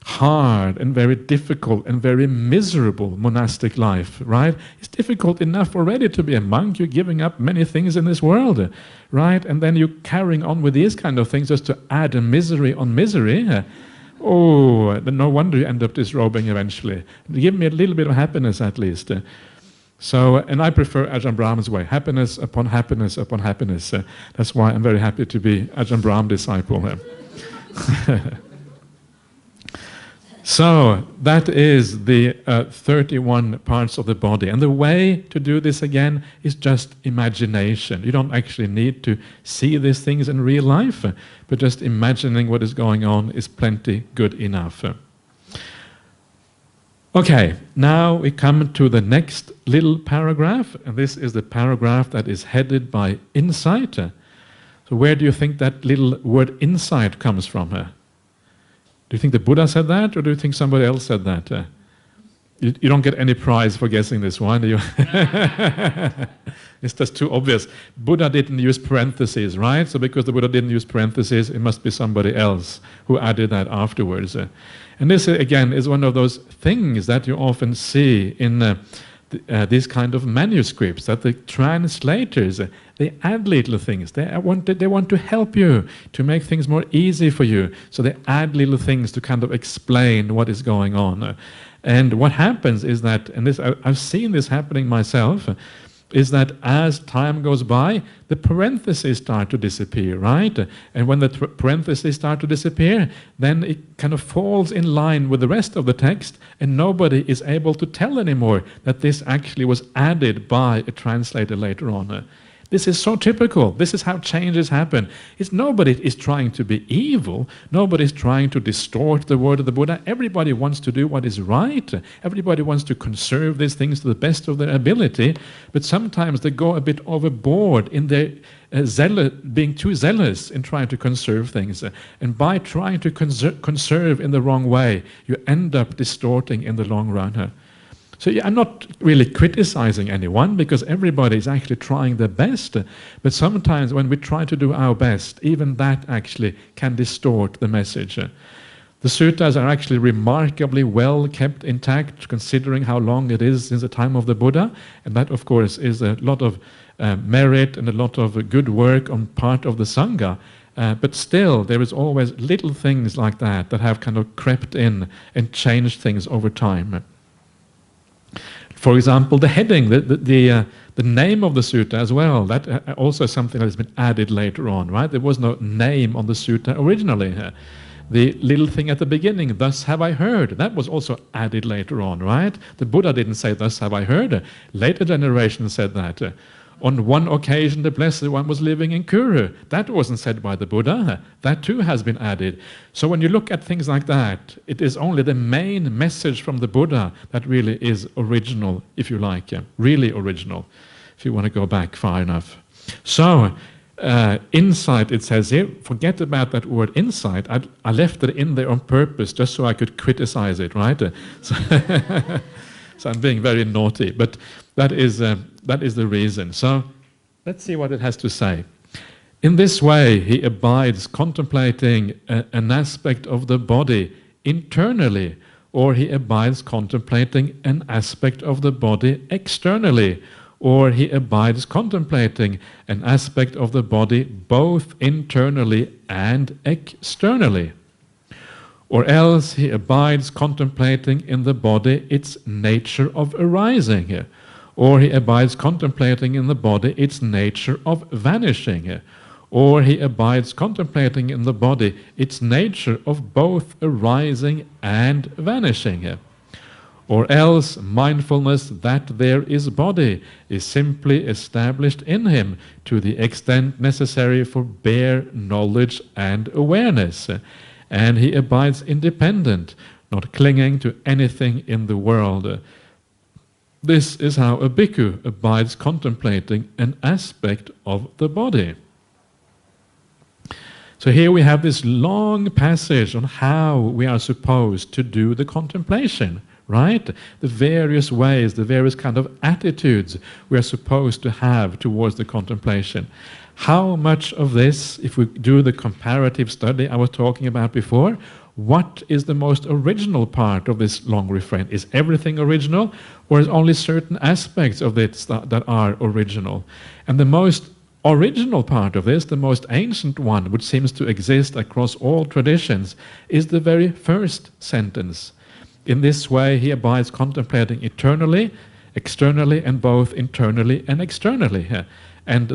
hard and very difficult and very miserable monastic life, right? It's difficult enough already to be a monk. You're giving up many things in this world, right? And then you're carrying on with these kind of things just to add a misery on misery. Oh, then no wonder you end up disrobing eventually. Give me a little bit of happiness at least. So, and I prefer Ajahn Brahm's way, happiness upon happiness upon happiness. That's why I'm very happy to be Ajahn Brahm disciple. So, that is the 31 parts of the body. And the way to do this again is just imagination. You don't actually need to see these things in real life, but just imagining what is going on is plenty good enough. Okay, now we come to the next little paragraph, and this is the paragraph that is headed by insight. So where do you think that little word insight comes from? Do you think the Buddha said that, or do you think somebody else said that? You don't get any prize for guessing this one, do you? It's just too obvious. Buddha didn't use parentheses, right? So because the Buddha didn't use parentheses, it must be somebody else who added that afterwards. And this, again, is one of those things that you often see in these kind of manuscripts, that the translators, they add little things. They want to help you, to make things more easy for you. So they add little things to kind of explain what is going on. And what happens is that, and this I've seen this happening myself, is that as time goes by, the parentheses start to disappear, right? And when the parentheses start to disappear, then it kind of falls in line with the rest of the text, and nobody is able to tell anymore that this actually was added by a translator later on. This is so typical. This is how changes happen. Nobody is trying to be evil. Nobody is trying to distort the word of the Buddha. Everybody wants to do what is right. Everybody wants to conserve these things to the best of their ability. But sometimes they go a bit overboard in their being too zealous in trying to conserve things. And by trying to conserve in the wrong way, you end up distorting in the long run. So I'm not really criticizing anyone, because everybody is actually trying their best. But sometimes when we try to do our best, even that actually can distort the message. The suttas are actually remarkably well kept intact, considering how long it is since the time of the Buddha. And that, of course, is a lot of merit and a lot of good work on part of the Sangha. But still, there is always little things like that that have kind of crept in and changed things over time. For example, the heading, the name of the sutta as well, that also is something that has been added later on, right? There was no name on the sutta originally. The little thing at the beginning, thus have I heard, that was also added later on, right? The Buddha didn't say, thus have I heard. Later generations said that. On one occasion, the Blessed One was living in Kuru. That wasn't said by the Buddha. That too has been added. So when you look at things like that, it is only the main message from the Buddha that really is original, if you like, really original, if you want to go back far enough. So, insight, it says here, forget about that word insight. I left it in there on purpose just so I could criticize it, right? So I'm being very naughty, but that is the reason. So let's see what it has to say. In this way, he abides contemplating an aspect of the body internally, or he abides contemplating an aspect of the body externally, or he abides contemplating an aspect of the body both internally and externally. Or else he abides contemplating in the body its nature of arising, or he abides contemplating in the body its nature of vanishing, or he abides contemplating in the body its nature of both arising and vanishing. Or else mindfulness that there is body is simply established in him to the extent necessary for bare knowledge and awareness, and he abides independent, not clinging to anything in the world. This is how a bhikkhu abides contemplating an aspect of the body. So here we have this long passage on how we are supposed to do the contemplation, right? The various ways, the various kind of attitudes we are supposed to have towards the contemplation. How much of this, if we do the comparative study I was talking about before, what is the most original part of this long refrain? Is everything original, or is only certain aspects of it that are original? And the most original part of this, the most ancient one, which seems to exist across all traditions, is the very first sentence. In this way he abides contemplating eternally, externally, and both internally and externally. And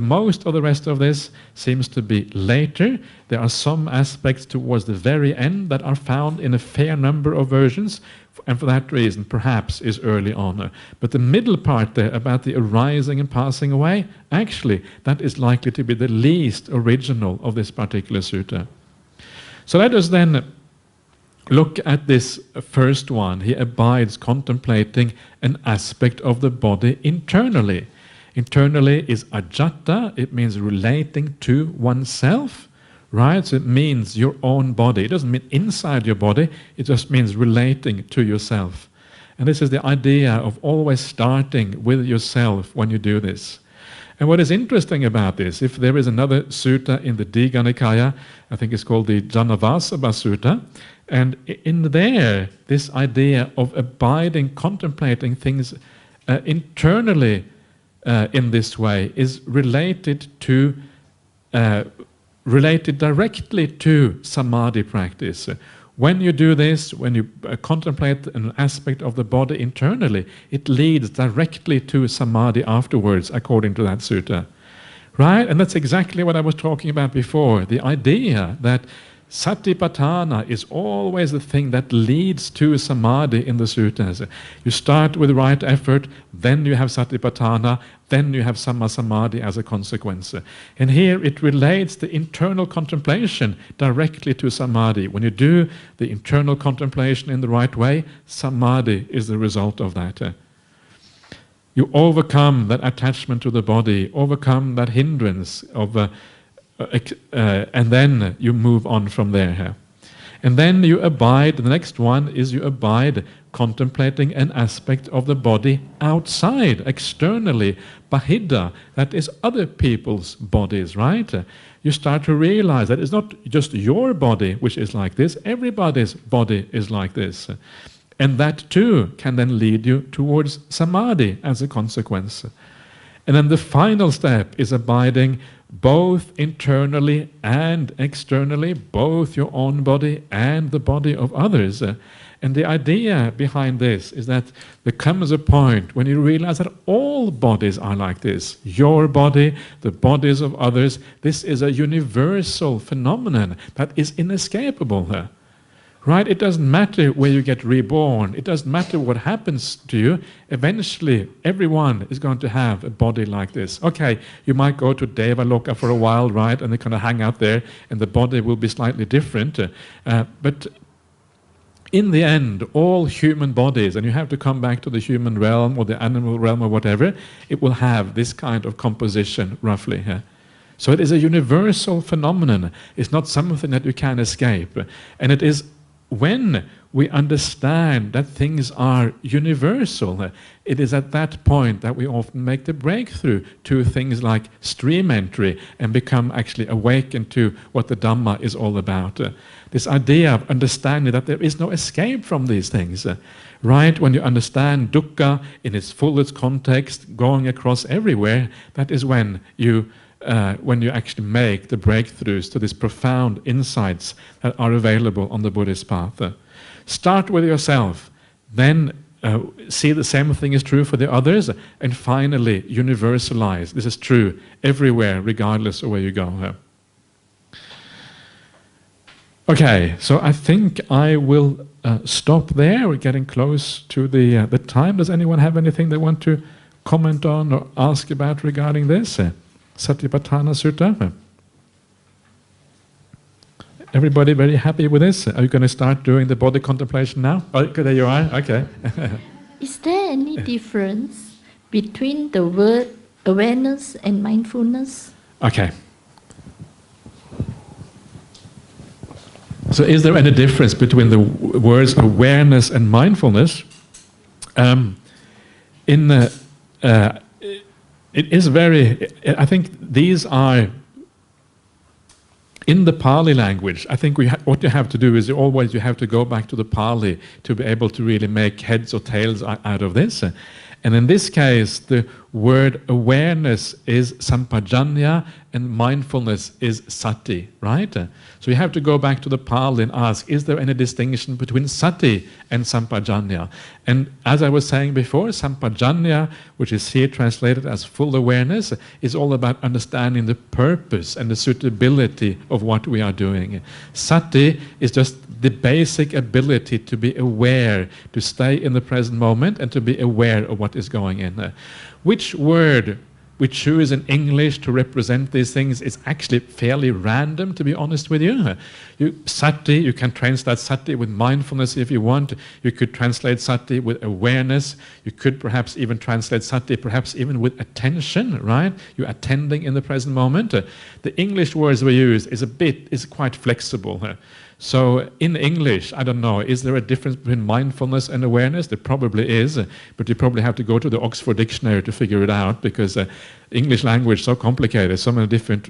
most of the rest of this seems to be later. There are some aspects towards the very end that are found in a fair number of versions, and for that reason perhaps is early on. But the middle part there about the arising and passing away, actually that is likely to be the least original of this particular sutta. So let us then look at this first one. He abides contemplating an aspect of the body internally. Internally is ajatta, it means relating to oneself, right? So it means your own body. It doesn't mean inside your body, it just means relating to yourself. And this is the idea of always starting with yourself when you do this. And what is interesting about this, if there is another sutta in the Digha Nikaya, I think it's called the Janavasabha Sutta, and in there, this idea of abiding, contemplating things internally in this way is related directly to samadhi practice, When you do this, when you contemplate an aspect of the body internally, it leads directly to samadhi afterwards, according to that sutta. Right? And that's exactly what I was talking about before. The idea that satipatthana is always the thing that leads to samadhi in the suttas. You start with right effort, then you have satipatthana, then you have samma samadhi as a consequence. And here it relates the internal contemplation directly to samadhi. When you do the internal contemplation in the right way, samadhi is the result of that. You overcome that attachment to the body, overcome that hindrance of and then you move on from there. And then you abide, the next one is you abide contemplating an aspect of the body outside, externally, bahidha, that is other people's bodies, right? You start to realize that it's not just your body which is like this, everybody's body is like this. And that too can then lead you towards samadhi as a consequence. And then the final step is abiding both internally and externally, both your own body and the body of others. And the idea behind this is that there comes a point when you realize that all bodies are like this. Your body, the bodies of others, this is a universal phenomenon that is inescapable. Right? It doesn't matter where you get reborn. It doesn't matter what happens to you. Eventually, everyone is going to have a body like this. Okay, you might go to Devaloka for a while, right? And they kind of hang out there, and the body will be slightly different. But in the end, all human bodies, and you have to come back to the human realm or the animal realm or whatever, it will have this kind of composition, roughly. So it is a universal phenomenon. It's not something that you can escape. And it is when we understand that things are universal, it is at that point that we often make the breakthrough to things like stream entry and become actually awakened to what the Dhamma is all about. This idea of understanding that there is no escape from these things. Right? When you understand dukkha in its fullest context, going across everywhere, that is when you actually make the breakthroughs to these profound insights that are available on the Buddhist path. Start with yourself, then see the same thing is true for the others, and finally universalize. This is true everywhere, regardless of where you go. Okay, so I think I will stop there. We're getting close to the time. Does anyone have anything they want to comment on or ask about regarding this? Satipatthana Sutta. Everybody very happy with this? Are you going to start doing the body contemplation now? Oh, there you are. Okay. Is there any difference between the word awareness and mindfulness? Okay. So is there any difference between the words awareness and mindfulness? It is very, I think these are, in the Pali language, I think what you have to do is you have to go back to the Pali to be able to really make heads or tails out of this. And in this case, the word awareness is sampajanya and mindfulness is sati, right? So you have to go back to the Pali and ask, is there any distinction between sati and sampajanya? And as I was saying before, sampajanya, which is here translated as full awareness, is all about understanding the purpose and the suitability of what we are doing. Sati is just the basic ability to be aware, to stay in the present moment and to be aware of what is going in. Which word we choose in English to represent these things is actually fairly random, to be honest with you. Sati, you can translate sati with mindfulness if you want. You could translate sati with awareness. You could perhaps even translate sati perhaps even with attention, right? You're attending in the present moment. The English words we use is quite flexible. So in English, I don't know, is there a difference between mindfulness and awareness? There probably is, but you probably have to go to the Oxford Dictionary to figure it out, because English language is so complicated, so many different,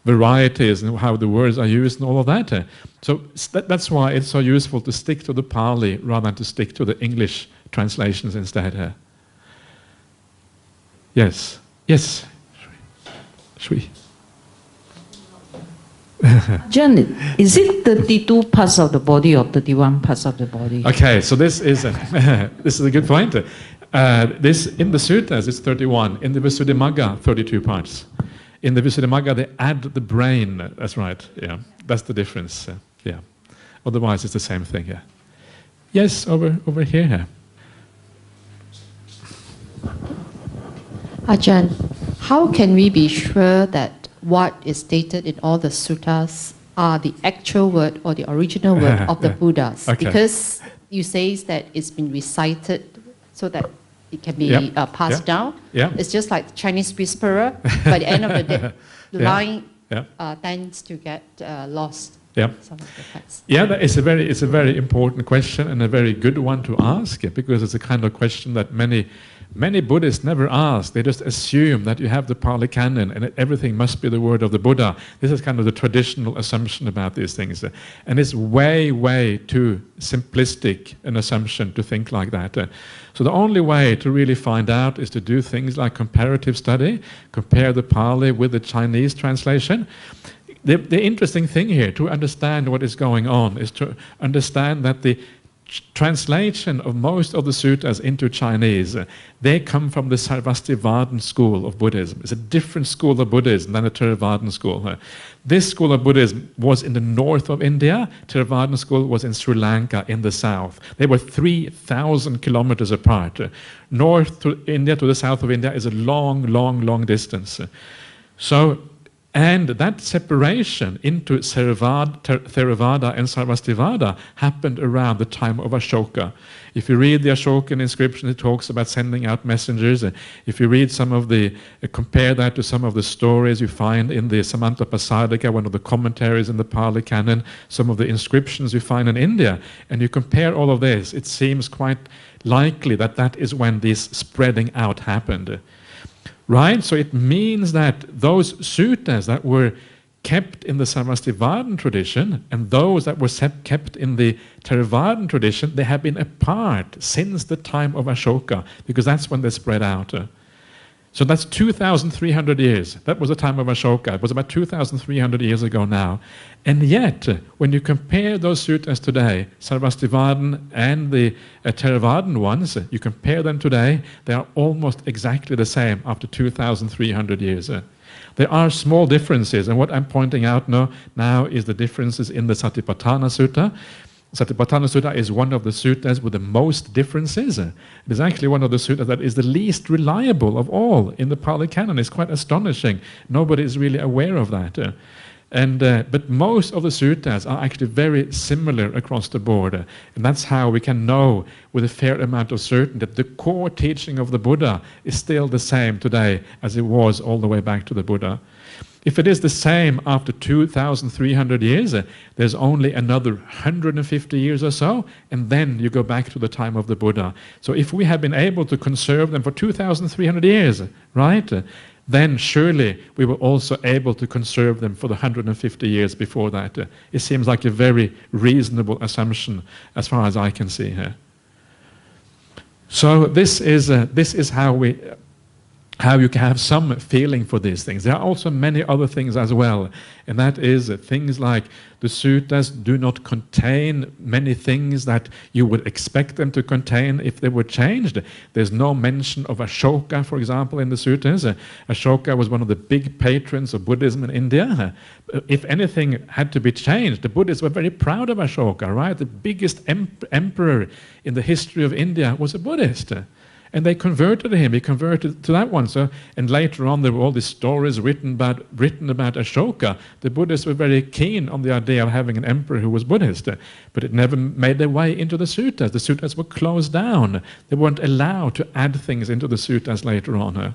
varieties and how the words are used and all of that. So that's why it's so useful to stick to the Pali rather than to stick to the English translations instead. Yes. Yes. Shri. John, is it 32 parts of the body or 31 parts of the body? Okay, so this is a good point. This in the suttas it's 31. In the Visuddhimagga, 32 parts. In the Visuddhimagga, they add the brain. That's right. Yeah, that's the difference. Yeah. Otherwise, it's the same thing. Yeah. Yes, over here. Ajahn, how can we be sure that what is stated in all the suttas are the actual word or the original word of the Buddhas? Okay. Because you say that it's been recited so that it can be passed down. Yeah. It's just like Chinese whisperer. By the end of the day, the line tends to get lost. Yeah. Some of the facts. Yeah, that is it's a very important question and a very good one to ask, because it's a kind of question that many Buddhists never ask. They just assume that you have the Pali Canon and that everything must be the word of the Buddha. This is kind of the traditional assumption about these things. And it's way, way too simplistic an assumption to think like that. So the only way to really find out is to do things like comparative study, compare the Pali with the Chinese translation. The interesting thing here, to understand what is going on, is to understand that the translation of most of the suttas into Chinese, they come from the Sarvastivadin school of Buddhism. It's a different school of Buddhism than the Theravada school. This school of Buddhism was in the north of India. Theravada school was in Sri Lanka in the south. They were 3,000 kilometers apart. North to India to the south of India is a long, long, long distance. And that separation into Theravada and Sarvastivada happened around the time of Ashoka. If you read the Ashokan inscription, it talks about sending out messengers. If you read some of compare that to some of the stories you find in the Samantapasadika, one of the commentaries in the Pali Canon, some of the inscriptions you find in India, and you compare all of this, it seems quite likely that that is when this spreading out happened. Right? So it means that those suttas that were kept in the Sarvastivadin tradition and those that were kept in the Theravada tradition, they have been apart since the time of Ashoka, because that's when they spread out. So that's 2,300 years. That was the time of Ashoka. It was about 2,300 years ago now. And yet, when you compare those suttas today, Sarvastivadin and the Theravada ones, you compare them today, they are almost exactly the same after 2,300 years. There are small differences, and what I'm pointing out now is the differences in the Satipatthana Sutta. Satipatthana Sutta is one of the suttas with the most differences. It is actually one of the suttas that is the least reliable of all in the Pali Canon. It's quite astonishing. Nobody is really aware of that. But most of the suttas are actually very similar across the board. And that's how we can know with a fair amount of certainty that the core teaching of the Buddha is still the same today as it was all the way back to the Buddha. If it is the same after 2,300 years, there's only another 150 years or so, and then you go back to the time of the Buddha. So if we have been able to conserve them for 2,300 years, right, then surely we were also able to conserve them for the 150 years before that. It seems like a very reasonable assumption as far as I can see here. So this is how you can have some feeling for these things. There are also many other things as well, and that is things like the suttas do not contain many things that you would expect them to contain if they were changed. There's no mention of Ashoka, for example, in the suttas. Ashoka was one of the big patrons of Buddhism in India. If anything had to be changed, the Buddhists were very proud of Ashoka, right? The biggest emperor in the history of India was a Buddhist. And they converted him. He converted to that one. And later on, there were all these stories written about Ashoka. The Buddhists were very keen on the idea of having an emperor who was Buddhist, but it never made their way into the suttas. The suttas were closed down. They weren't allowed to add things into the suttas later on.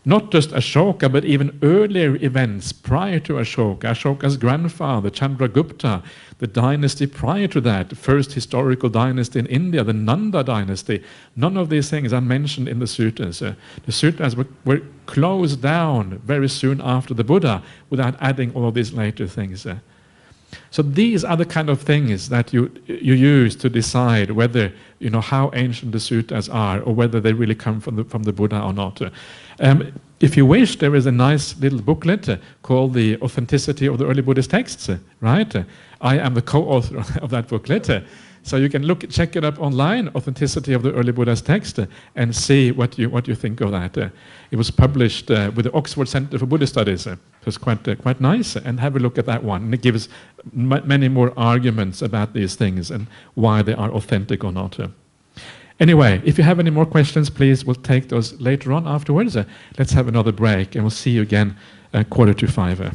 Not just Ashoka, but even earlier events prior to Ashoka. Ashoka's grandfather, Chandragupta, the dynasty prior to that, the first historical dynasty in India, the Nanda dynasty. None of these things are mentioned in the suttas. The suttas were closed down very soon after the Buddha without adding all of these later things. So these are the kind of things that you use to decide whether, how ancient the suttas are, or whether they really come from the Buddha or not. If you wish, there is a nice little booklet called The Authenticity of the Early Buddhist Texts, right? I am the co-author of that booklet. So you can check it up online, Authenticity of the Early Buddhist Text, and see what you think of that. It was published with the Oxford Center for Buddhist Studies. It was quite nice, and have a look at that one. And it gives many more arguments about these things and why they are authentic or not. Anyway, if you have any more questions, please, we'll take those later on afterwards. Let's have another break, and we'll see you again 4:45.